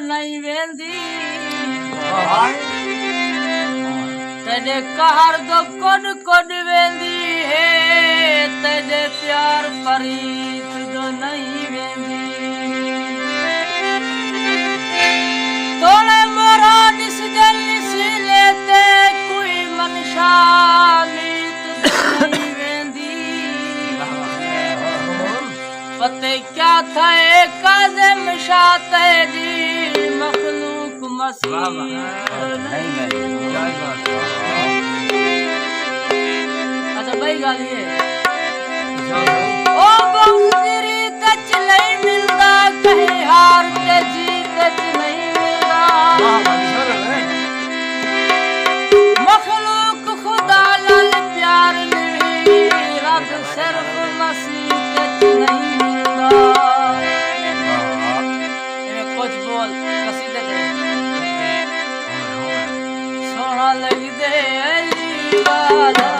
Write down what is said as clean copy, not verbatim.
नहीं वेंदी तेरे कहर दो कोन कोन वेंदी है तेरे प्यार परीत दो नहीं वेंदी तोले मोरा निस जल से लेते कोई मनशा नीत दो नहीं वेंदी पते क्या था काज़िम शाह तेरी मखलूक मसीह अच्छा भाई गाली है ओ बंदरी तच नहीं मिलता कहीं हार के जीत नहीं मिलता मखलूक खुदा लाल प्यार नहीं रब सिर्फ मसीह तच नहीं मिलता इन्हें कुछ बोल कसीदे दे सोना लग दे अली वाला